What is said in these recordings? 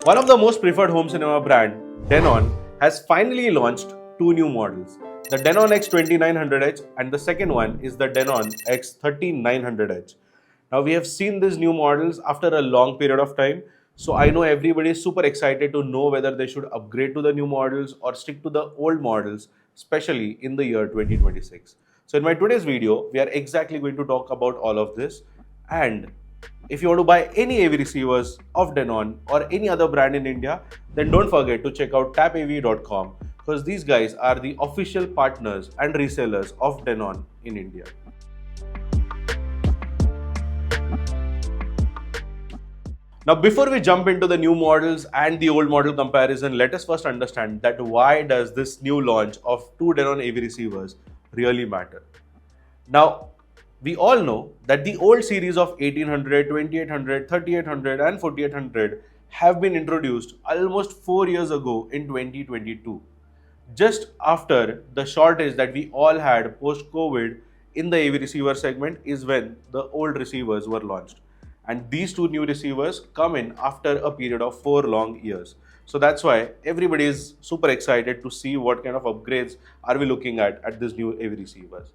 One of the most preferred home cinema brand, Denon, has finally launched two new models, the Denon X2900H and the second one is the Denon X3900H. Now we have seen these new models after a long period of time, so I know everybody is super excited to know whether they should upgrade to the new models or stick to the old models, especially in the year 2026. So in my today's video, we are exactly going to talk about all of this, and if you want to buy any AV receivers of Denon or any other brand in India, then don't forget to check out tapav.com because these guys are the official partners and resellers of Denon in India. Now, before we jump into the new models and the old model comparison, let us first understand that why does this new launch of two Denon AV receivers really matter? Now, we all know that the old series of 1800, 2800, 3800 and 4800 have been introduced almost 4 years ago in 2022. Just after the shortage that we all had post-COVID in the AV receiver segment is when the old receivers were launched. And these two new receivers come in after a period of 4 long years. So that's why everybody is super excited to see what kind of upgrades are we looking at these new AV receivers.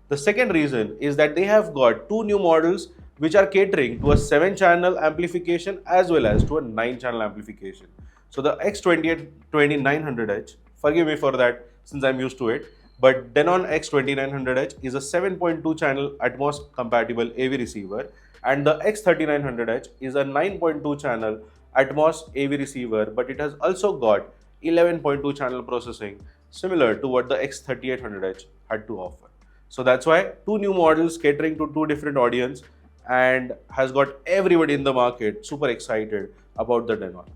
The second reason is that they have got two new models which are catering to a 7-channel amplification as well as to a 9-channel amplification. So the X2900H, forgive me for that since I'm used to it, but Denon X2900H is a 7.2-channel Atmos compatible AV receiver and the X3900H is a 9.2-channel Atmos AV receiver, but it has also got 11.2-channel processing similar to what the X3800H had to offer. So that's why two new models catering to two different audience and has got everybody in the market super excited about the Denon.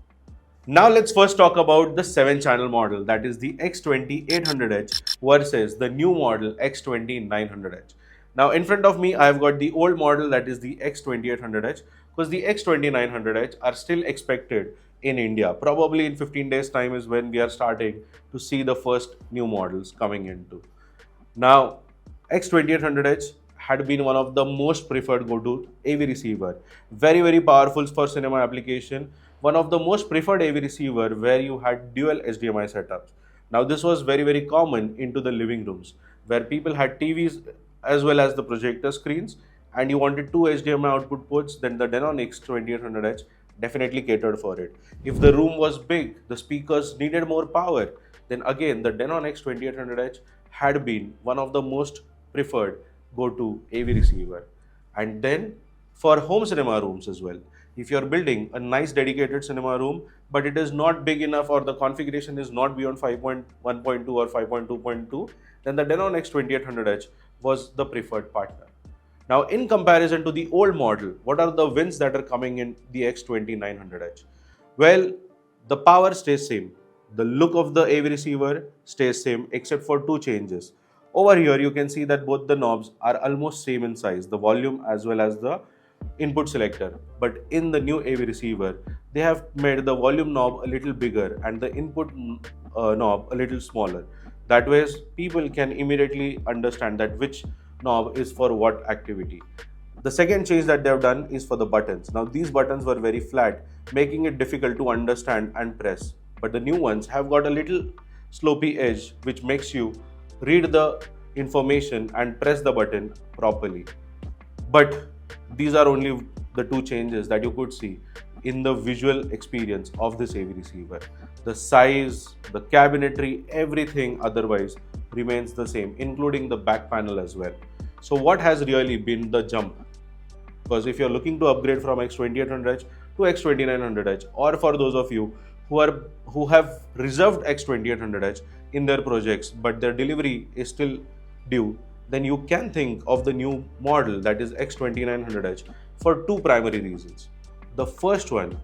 Now let's first talk about the 7-channel model, that is the X2800H versus the new model X2900H. Now in front of me I've got the old model, that is the X2800H, because the X2900H are still expected in India. Probably in 15 days time is when we are starting to see the first new models coming into. Now X2800H had been one of the most preferred go-to AV receiver. Very powerful for cinema application. One of the most preferred AV receiver where you had dual HDMI setups. Now this was very common into the living rooms where people had TVs as well as the projector screens and you wanted two HDMI output ports, then the Denon X2800H definitely catered for it. If the room was big, the speakers needed more power, then again the Denon X2800H had been one of the most preferred go-to AV receiver. And then for home cinema rooms as well, if you're building a nice dedicated cinema room but it is not big enough or the configuration is not beyond 5.1.2 or 5.2.2, then the Denon X2800H was the preferred partner. Now in comparison to the old model, what are the wins that are coming in the X2900H? Well, the power stays same, the look of the AV receiver stays same except for two changes. Over here, you can see that both the knobs are almost same in size, the volume as well as the input selector. But in the new AV receiver, they have made the volume knob a little bigger and the input knob a little smaller. That way, people can immediately understand that which knob is for what activity. The second change that they have done is for the buttons. Now, these buttons were very flat, making it difficult to understand and press. But the new ones have got a little slopey edge, which makes you read the information and press the button properly. But these are only the two changes that you could see in the visual experience of this AV receiver. The size, the cabinetry, everything otherwise remains the same, including the back panel as well. So what has really been the jump? Because if you're looking to upgrade from X2800H to X2900H, or for those of you who have reserved X2800H in their projects but their delivery is still due, then you can think of the new model, that is X2900H, for two primary reasons. The first one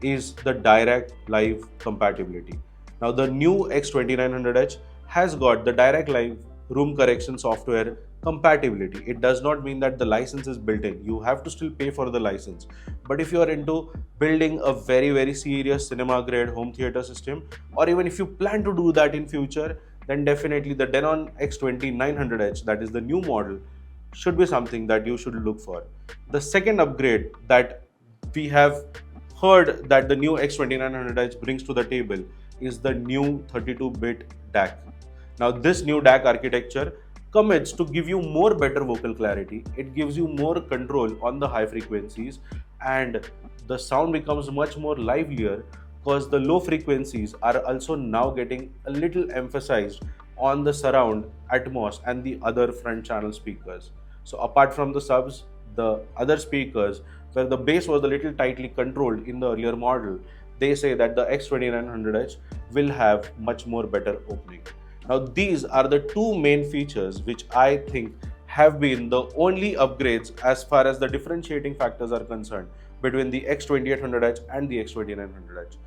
is the Dirac Live compatibility. Now the new X2900H has got the Dirac Live room correction software compatibility. It does not mean that the license is built in. You have to still pay for the license. But if you are into building a very serious cinema grade home theater system, or even if you plan to do that in future, then definitely the Denon X2900H, that is the new model, should be something that you should look for. The second upgrade that we have heard that the new X2900H brings to the table is the new 32-bit DAC. Now this new DAC architecture commits to give you more better vocal clarity, it gives you more control on the high frequencies, and the sound becomes much more livelier because the low frequencies are also now getting a little emphasized on the surround, Atmos and the other front channel speakers. So apart from the subs, the other speakers where the bass was a little tightly controlled in the earlier model, they say that the X2900H will have much more better opening. Now these are the two main features which I think have been the only upgrades as far as the differentiating factors are concerned between the X2800H and the X2900H.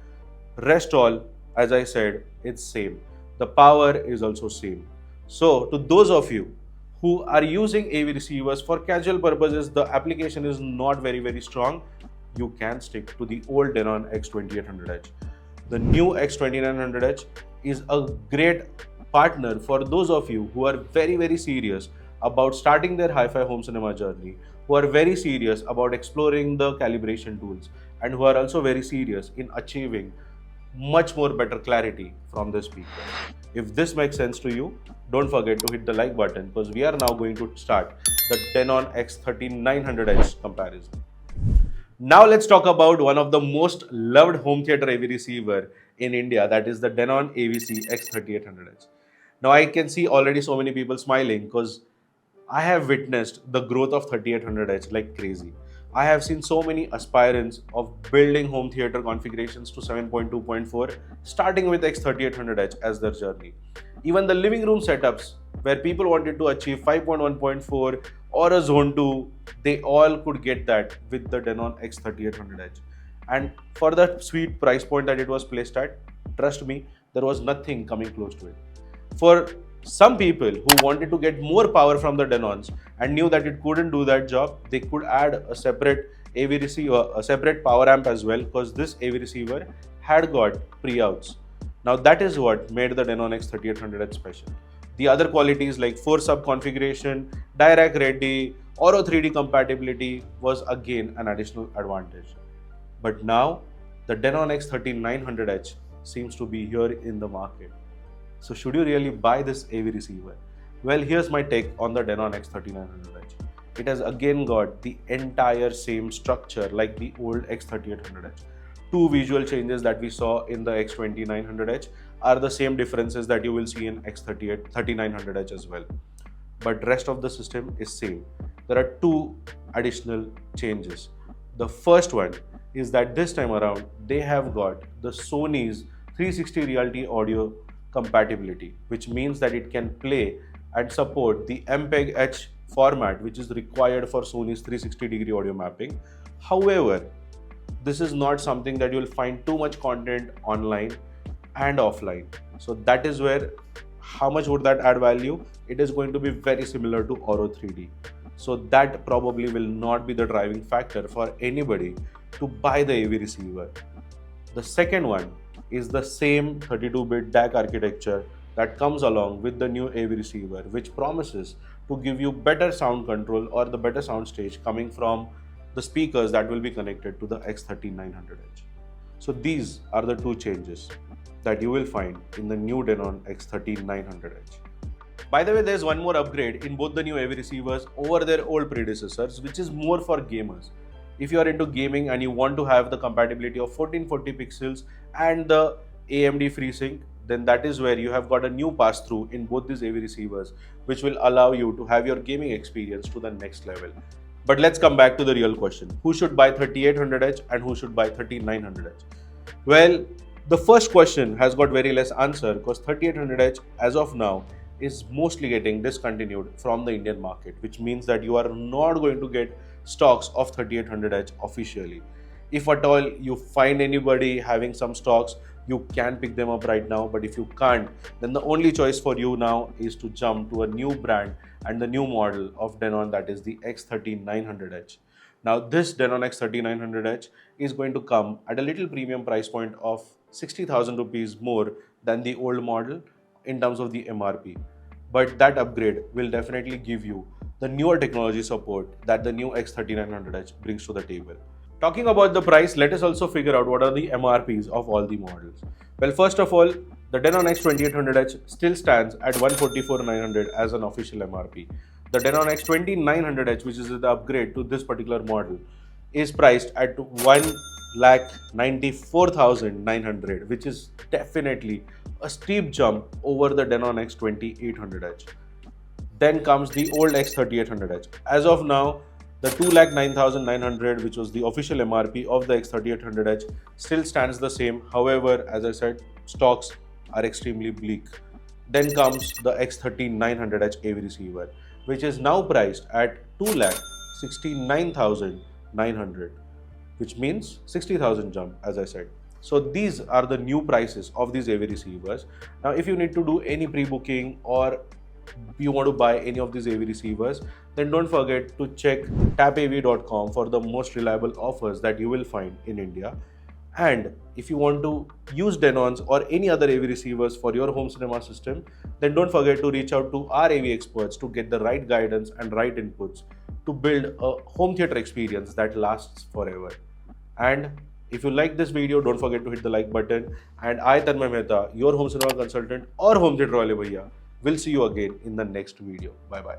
Rest all, as I said, it's same. The power is also same. So to those of you who are using AV receivers for casual purposes, the application is not very strong, you can stick to the old Denon X2800H. The new X2900H is a great partner for those of you who are very serious about starting their hi-fi home cinema journey, who are very serious about exploring the calibration tools, and who are also very serious in achieving much more better clarity from the speaker. If this makes sense to you, don't forget to hit the like button because we are now going to start the Denon X3900H comparison. Now let's talk about one of the most loved home theater AV receiver in India, that is the Denon AVC X3800H. Now I can see already so many people smiling because I have witnessed the growth of 3800H like crazy. I have seen so many aspirants of building home theater configurations to 7.2.4, starting with X3800H as their journey. Even the living room setups where people wanted to achieve 5.1.4 or a zone 2, they all could get that with the Denon X3800H. And for the sweet price point that it was placed at, trust me, there was nothing coming close to it. For some people who wanted to get more power from the Denons and knew that it couldn't do that job, they could add a separate AV receiver, a separate power amp as well, because this AV receiver had got pre-outs. Now that is what made the Denon X3800H special. The other qualities like 4-sub configuration, Dirac ready, Auro 3D compatibility was again an additional advantage. But now the Denon X3900H seems to be here in the market. So should you really buy this AV receiver? Well, here's my take on the Denon X3900H. It has again got the entire same structure like the old X3800H. Two visual changes that we saw in the X2900H are the same differences that you will see in X3900H as well. But rest of the system is same. There are two additional changes. The first one is that this time around they have got the Sony's 360 Realty Audio compatibility, which means that it can play and support the MPEG-H format which is required for Sony's 360-degree audio mapping. However, this is not something that you will find too much content online and offline. So that is where, how much would that add value? It is going to be very similar to Auro 3D. So that probably will not be the driving factor for anybody to buy the AV receiver. The second one is the same 32-bit DAC architecture that comes along with the new AV receiver, which promises to give you better sound control or the better sound stage coming from the speakers that will be connected to the X3900H. So these are the two changes that you will find in the new Denon X3900H. By the way, there's one more upgrade in both the new AV receivers over their old predecessors, which is more for gamers. If you are into gaming and you want to have the compatibility of 1440 pixels and the AMD FreeSync, then that is where you have got a new pass-through in both these AV receivers, which will allow you to have your gaming experience to the next level. But let's come back to the real question. Who should buy 3800H and who should buy 3900H? Well, the first question has got very less answer because 3800H as of now is mostly getting discontinued from the Indian market, which means that you are not going to get stocks of 3800H officially. If at all you find anybody having some stocks, you can pick them up right now, but if you can't, then the only choice for you now is to jump to a new brand and the new model of Denon, that is the X3900H. Now this Denon X3900H is going to come at a little premium price point of 60,000 rupees more than the old model in terms of the MRP. But that upgrade will definitely give you the newer technology support that the new X3900H brings to the table. Talking about the price, let us also figure out what are the MRPs of all the models. Well, first of all, the Denon X2800H still stands at 144,900 as an official MRP. The Denon X2900H, which is the upgrade to this particular model, is priced at 1,94,900, which is definitely a steep jump over the Denon X2800H. Then comes the old X3800H. As of now, the 2,09,900, which was the official MRP of the X3800H, still stands the same. However, as I said, stocks are extremely bleak. Then comes the X3900H AV receiver, which is now priced at 2,69,900, which means 60,000 jump, as I said. So these are the new prices of these AV receivers. Now, if you need to do any pre-booking or you want to buy any of these AV receivers, then don't forget to check tapav.com for the most reliable offers that you will find in India. And if you want to use Denons or any other AV receivers for your home cinema system, then don't forget to reach out to our AV experts to get the right guidance and right inputs to build a home theater experience that lasts forever. And if you like this video, don't forget to hit the like button. And I, Tanmay Mehta, your home cinema consultant or home theater wale bhaiya, will see you again in the next video. Bye bye.